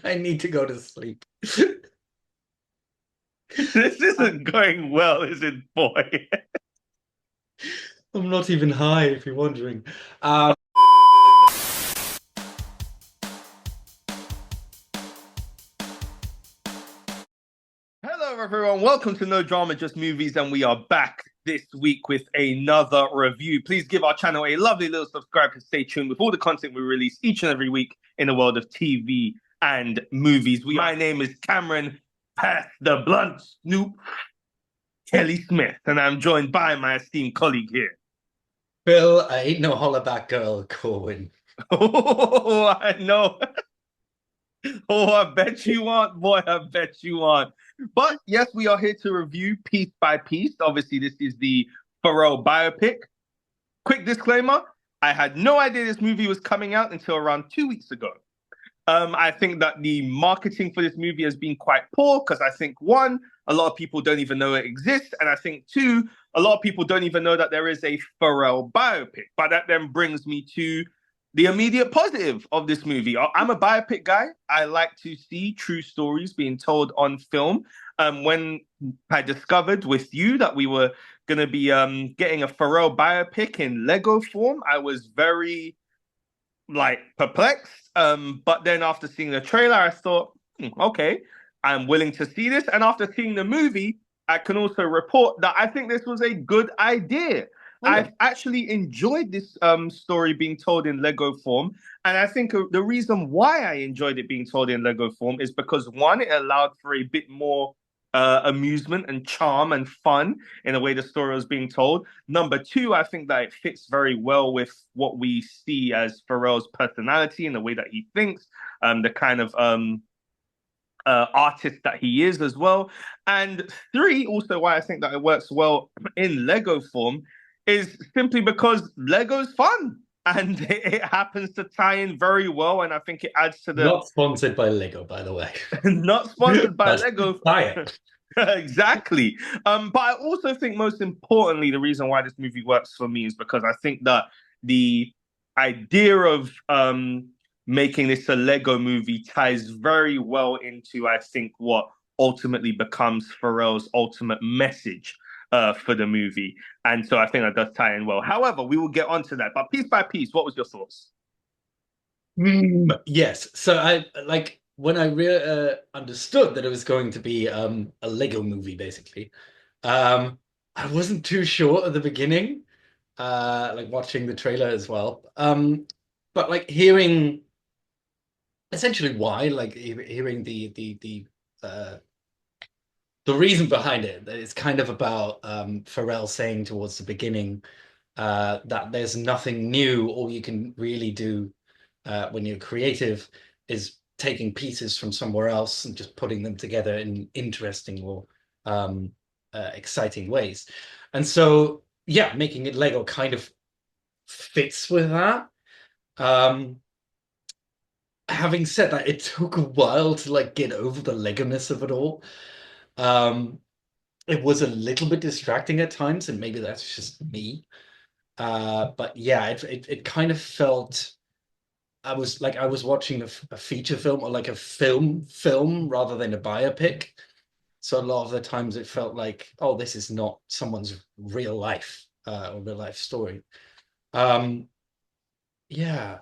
I need to go to sleep. This isn't going well, is it, boy? I'm not even high, if you're wondering. Um, Hello, everyone. Welcome to No Drama, Just Movies, and we are back this week with another review. Please give our channel a lovely little subscribe and stay tuned with all the content we release each and every week in the world of TV and movies. My name is Cameron, Pass the Blunt Snoop Kelly Smith, and I'm joined by my esteemed colleague here. Bill, I ain't no hollaback girl, Corwin. Oh, I know. Oh, I bet you aren't, boy. I bet you aren't. But yes, we are here to review piece by piece. Obviously, this is the Pharrell biopic. Quick disclaimer: I had no idea this movie was coming out until around 2 weeks ago. I think that the marketing for this movie has been quite poor because I think one, a lot of people don't even know it exists, and I think two, a lot of people don't even know that there is a Pharrell biopic. But that then brings me to the immediate positive of this movie. I'm a biopic guy. I like to see true stories being told on film. When I discovered with you that we were going to be getting a Pharrell biopic in Lego form, I was very like perplexed. But then after seeing the trailer, I thought, okay, I'm willing to see this. And after seeing the movie, I can also report that I think this was a good idea. Okay. I've actually enjoyed this story being told in Lego form. And I think the reason why I enjoyed it being told in Lego form is because one, it allowed for a bit more amusement and charm and fun in the way the story was being told. Number two, I think that it fits very well with what we see as Pharrell's personality and the way that he thinks, the kind of artist that he is as well. And three, also why I think that it works well in Lego form is simply because Lego's fun. And it happens to tie in very well. And I think it adds to the Not sponsored by Lego, by the way. not sponsored by But Lego. buy it. Exactly. But I also think most importantly, the reason why this movie works for me is because I think that the idea of making this a Lego movie ties very well into, I think, what ultimately becomes Pharrell's ultimate message for the movie. And so I think that does tie in well. However, we will get onto that. But piece by piece, what was your thoughts? Yes. So I like when I understood that it was going to be a Lego movie, basically. I wasn't too sure at the beginning, like watching the trailer as well. But like hearing essentially why, like hearing the reason behind it, that it's kind of about Pharrell saying towards the beginning that there's nothing new. All you can really do when you're creative is taking pieces from somewhere else and just putting them together in interesting or exciting ways. And so, yeah, making it Lego kind of fits with that. Um, Having said that, it took a while to like get over the Lego-ness of it all. Um, it was a little bit distracting at times, and maybe that's just me. But yeah, it kind of felt I was watching a feature film or like a film rather than a biopic. So a lot of the times it felt like, oh, this is not someone's real life or real life story. Um, yeah,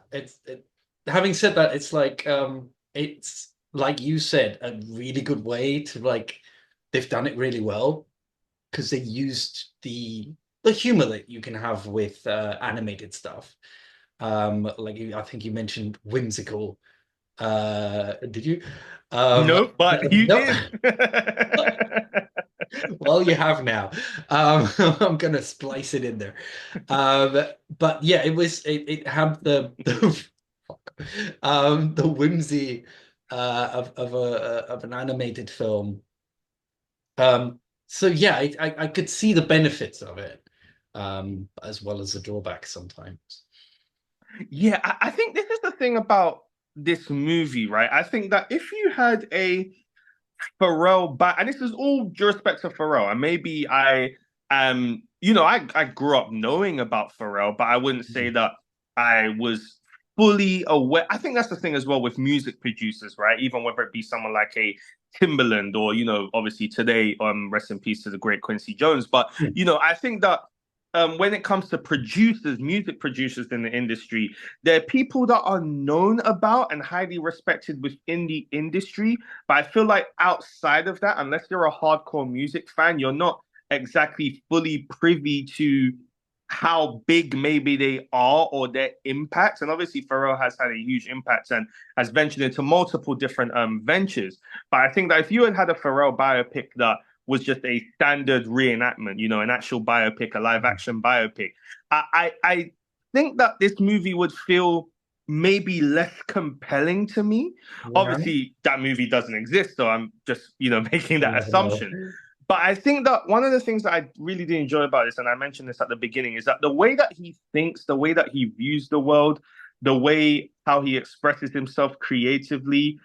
having said that, it's like you said, a really good way to like they've done it really well because they used the humor that you can have with animated stuff. I think you mentioned whimsical. Did you? No, but you No. did. Well, you have now. I'm gonna splice it in there. But yeah, it had the whimsy of an animated film. So yeah, I could see the benefits of it, as well as the drawbacks sometimes. Yeah, I think this is the thing about this movie, right? I think that if you had a Pharrell back, and this is all due respect to Pharrell, and maybe I grew up knowing about Pharrell, but I wouldn't say that I was fully aware. I think that's the thing as well with music producers, right? Even whether it be someone like a Timberland or, obviously today, rest in peace to the great Quincy Jones. But, I think that when it comes to producers, music producers in the industry, they're people that are known about and highly respected within the industry. But I feel like outside of that, unless you're a hardcore music fan, you're not exactly fully privy to how big maybe they are or their impact. And obviously, Pharrell has had a huge impact and has ventured into multiple different ventures. But I think that if you had a Pharrell biopic that was just a standard reenactment, an actual biopic, a live action biopic, I think that this movie would feel maybe less compelling to me. Yeah. Obviously, that movie doesn't exist, so I'm just, making You that never know. assumption. But I think that one of the things that I really did enjoy about this, and I mentioned this at the beginning, is that the way that he thinks, the way that he views the world, the way how he expresses himself creatively,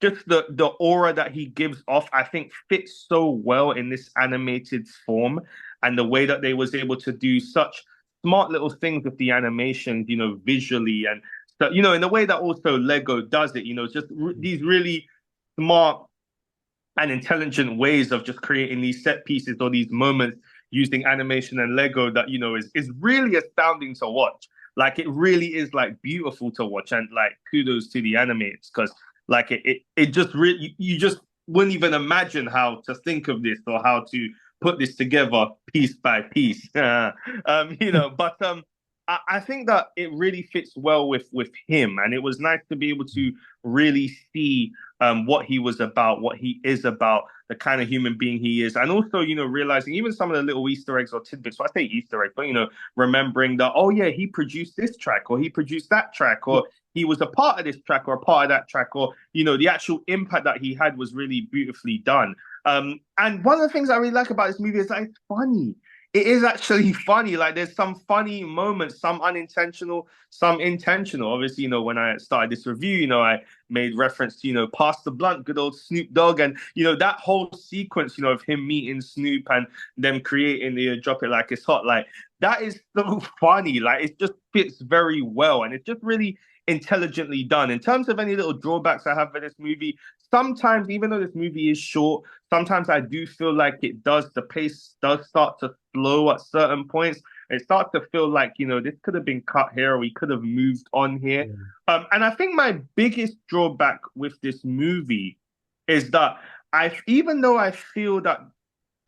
just the aura that he gives off, I think fits so well in this animated form, and the way that they was able to do such smart little things with the animations, visually, and so, in the way that also Lego does it, just these really smart and intelligent ways of just creating these set pieces or these moments using animation and Lego that is really astounding to watch. Like it really is like beautiful to watch, and like kudos to the animators because like it just really you just wouldn't even imagine how to think of this or how to put this together piece by piece. But I think that it really fits well with him, and it was nice to be able to really see what he was about, what he is about, the kind of human being he is, and also realizing even some of the little Easter eggs or tidbits. So I say Easter egg, but remembering that he produced this track or he produced that track or he was a part of this track or a part of that track or the actual impact that he had was really beautifully done. And one of the things I really like about this movie is that it's funny. It is actually funny. Like there's some funny moments, some unintentional, some intentional. Obviously, when I started this review, I made reference to, Pass the Blunt, good old Snoop Dogg. And, that whole sequence, of him meeting Snoop and them creating the Drop It Like It's Hot. Like that is so funny. Like it just fits very well. And it's just really intelligently done. In terms of any little drawbacks I have for this movie, sometimes, even though this movie is short, sometimes I do feel like the pace does start to slow at certain points. It starts to feel like, this could have been cut here or we could have moved on here. Yeah. And I think my biggest drawback with this movie is that even though I feel that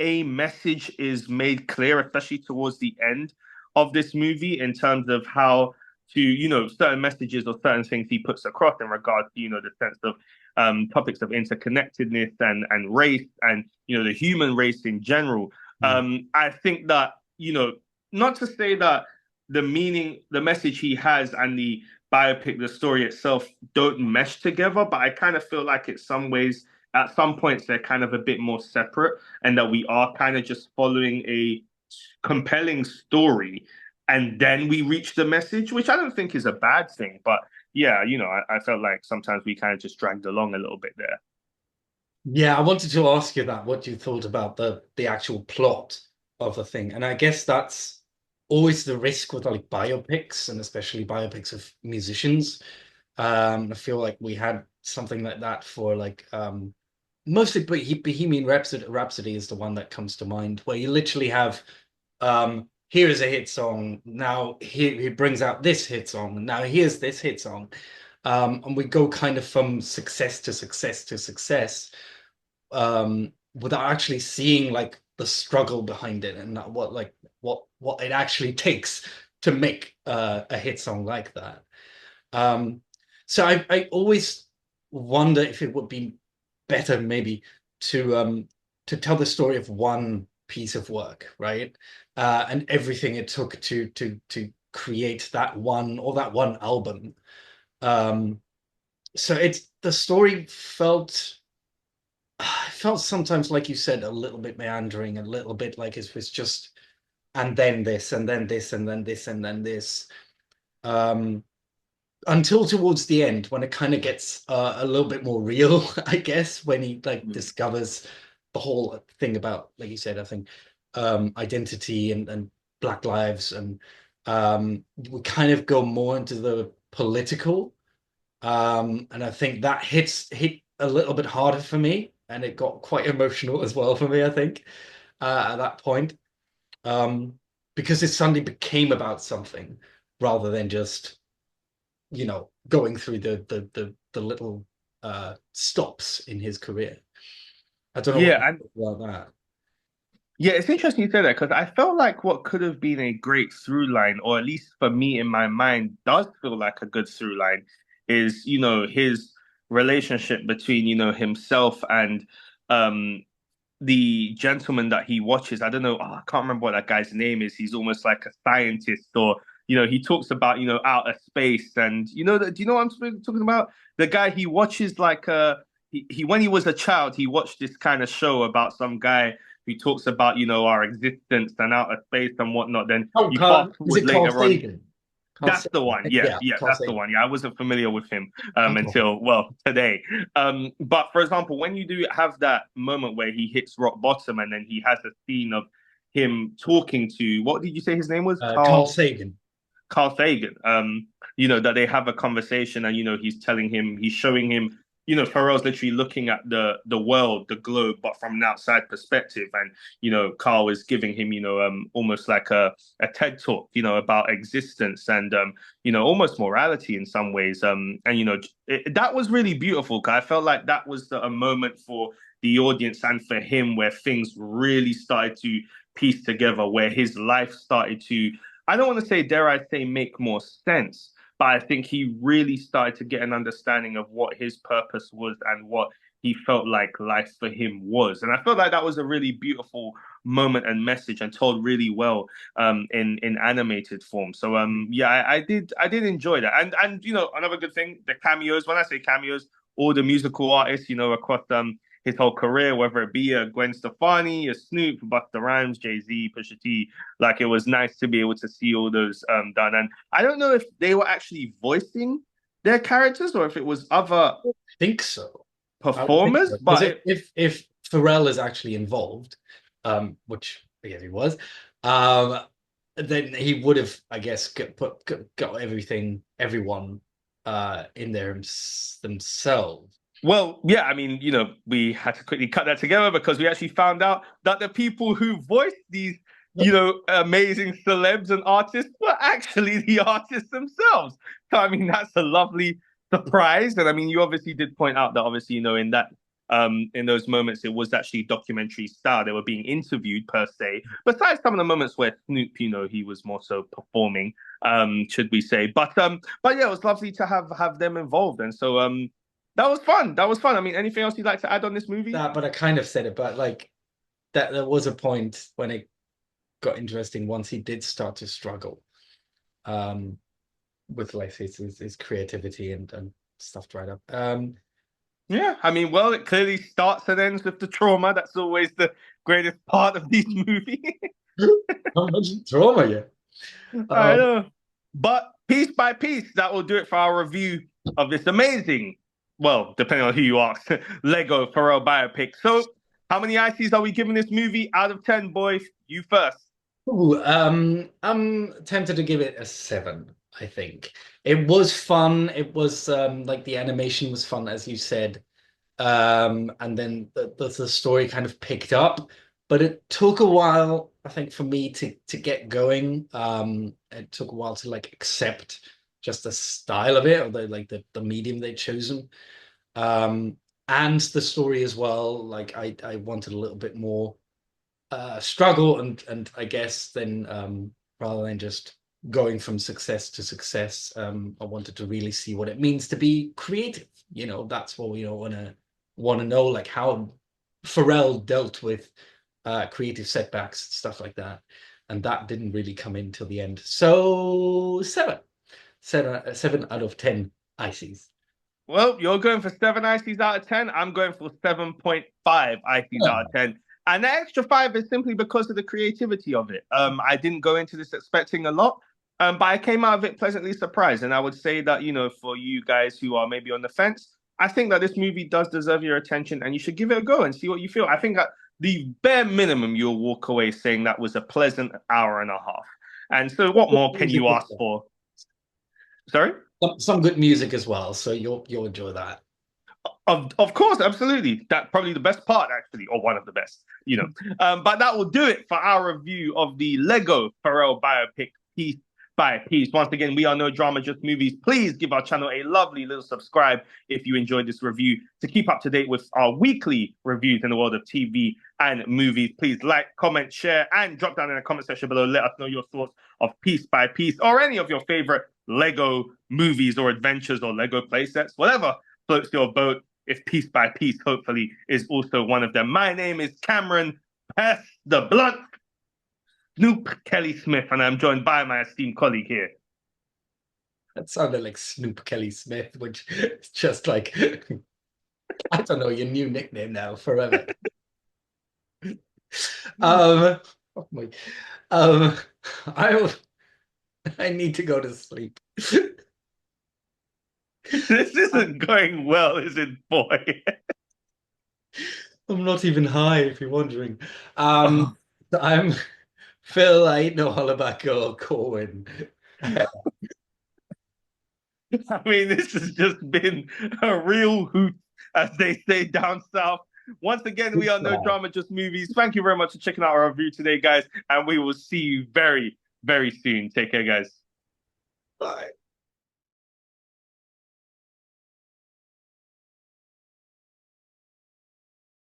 a message is made clear, especially towards the end of this movie, in terms of how to, certain messages or certain things he puts across in regards to, the sense of topics of interconnectedness and race and, the human race in general. I think that, not to say that the meaning, the message he has and the biopic, the story itself don't mesh together, but I kind of feel like in some ways, at some points, they're kind of a bit more separate and that we are kind of just following a compelling story and then we reach the message, which I don't think is a bad thing. But yeah, I felt like sometimes we kind of just dragged along a little bit there. Yeah, I wanted to ask you that, what you thought about the actual plot of the thing. And I guess that's always the risk with like biopics and especially biopics of musicians. I feel like we had something like that for like mostly Bohemian Rhapsody is the one that comes to mind, where you literally have here is a hit song, now he brings out this hit song, now here's this hit song. And we go kind of from success to success to success without actually seeing like the struggle behind it and what it actually takes to make a hit song like that. So I always wonder if it would be better maybe to tell the story of one piece of work, right? And everything it took to create that one or that one album. Um, so it's the story felt sometimes like you said a little bit meandering, a little bit like it was just and then this and then this and then this and then this. Um, until towards the end when it kind of gets a little bit more real, I guess, when he like discovers the whole thing about, like you said, I think identity and Black lives, and we kind of go more into the political. And I think that hit a little bit harder for me, and it got quite emotional as well for me, I think, at that point. Um, because it suddenly became about something rather than just, going through the little stops in his career. I don't know what you Yeah, and think about that. yeah, it's interesting you say that because I felt like what could have been a great through line, or at least for me in my mind, does feel like a good through line, is, his relationship between, himself and um the gentleman that he watches. I don't know, I can't remember what that guy's name is. He's almost like a scientist, or he talks about outer space, and do you know what I'm talking about? The guy he watches like he when he was a child, he watched this kind of show about some guy who talks about our existence and outer space and whatnot. Then Oh, you fast is forward it Carl later on. Sagan? Carl That's the Sagan. one. Yeah, Yeah, yeah, Carl that's the Sagan. one. Yeah, I wasn't familiar with him Okay. until, well, today. But for example, when you do have that moment where he hits rock bottom and then he has a scene of him talking to, what did you say his name was? Carl Carl Sagan. Carl Sagan, that they have a conversation and, he's showing him, Pharrell's literally looking at the world, the globe, but from an outside perspective. And, Carl is giving him, almost like a TED talk, about existence and, almost morality in some ways. And, that was really beautiful because I felt like that was a moment for the audience and for him where things really started to piece together, where his life started to, I don't want to say, dare I say, make more sense, but I think he really started to get an understanding of what his purpose was and what he felt like life for him was. And I felt like that was a really beautiful moment and message and told really well in animated form. So yeah, I did enjoy that. And another good thing, the cameos, when I say cameos, all the musical artists, across his whole career, whether it be a Gwen Stefani, a Snoop, Busta Rhymes, Jay-Z, Pusha T, like it was nice to be able to see all those done. And I don't know if they were actually voicing their characters or if it was other I think so. I would think performers, so. Because but if Pharrell is actually involved, which yeah, he was, then he would have, I guess, got everyone in there themselves. well, yeah, I mean, we had to quickly cut that together because we actually found out that the people who voiced these, amazing celebs and artists were actually the artists themselves. So, I mean, that's a lovely surprise. And I mean, you obviously did point out that obviously, in those moments, it was actually documentary style. They were being interviewed per se. Besides some of the moments where Snoop, he was more so performing, should we say? But yeah, it was lovely to have them involved. And so, that was fun. That was fun. I mean, anything else you'd like to add on this movie? That, but I kind of said it, but like that there was a point when it got interesting once he did start to struggle um with like his creativity and stuff dried up. Yeah, I mean, well, it clearly starts and ends with the trauma. That's always the greatest part of these movies. How much trauma, yeah. I Um, know. But piece by piece, that will do it for our review of this amazing, well, depending on who you ask, Lego Pharrell biopic. So, how many ICs are we giving this movie out of 10, boys? You first. I'm tempted to give it a 7, I think. It was fun. It was like the animation was fun, as you said. And then the story kind of picked up, but it took a while, I think, for me to get going. It took a while to like accept just the style of it, or the medium they'd chosen. And the story as well. Like I wanted a little bit more struggle and I guess then rather than just going from success to success, I wanted to really see what it means to be creative. That's what we want to know, like how Pharrell dealt with creative setbacks, stuff like that. And that didn't really come in till the end. So 7 out of 10 ICs. Well, you're going for 7 ICs out of 10. I'm going for 7.5 ICs out of 10. And the extra five is simply because of the creativity of it. I didn't go into this expecting a lot, but I came out of it pleasantly surprised. And I would say that, for you guys who are maybe on the fence, I think that this movie does deserve your attention and you should give it a go and see what you feel. I think that the bare minimum you'll walk away saying that was a pleasant hour and a half. And so what more can you ask for? Sorry? some good music as well, so you'll enjoy that. Of course, absolutely. That's probably the best part, actually, or one of the best, you know. But that will do it for our review of the Lego Pharrell biopic piece by piece. Once again, we are No Drama, Just Movies. Please give our channel a lovely little subscribe if you enjoyed this review to keep up to date with our weekly reviews in the world of TV and movies. Please like, comment, share, and drop down in the comment section below. Let us know your thoughts of Piece by Piece or any of your favorite Lego movies or adventures or Lego playsets, whatever floats your boat. If Piece by Piece, hopefully, is also one of them. My name is Cameron Pass the Blunt, Snoop Kelly Smith, and I'm joined by my esteemed colleague here. That sounded like Snoop Kelly Smith, which is just like I don't know, your new nickname now forever. Um, oh my, um, I I need to go to sleep. This isn't going well, is it, boy? I'm not even high, if you're wondering. Oh, I'm Phil. I ain't no hollaback or Corwin. I mean, this has just been a real hoot, as they say down south. Once again, we are No Drama, Just Movies. Thank you very much for checking out our review today, guys, and we will see you very, very soon. Take care, guys. Bye.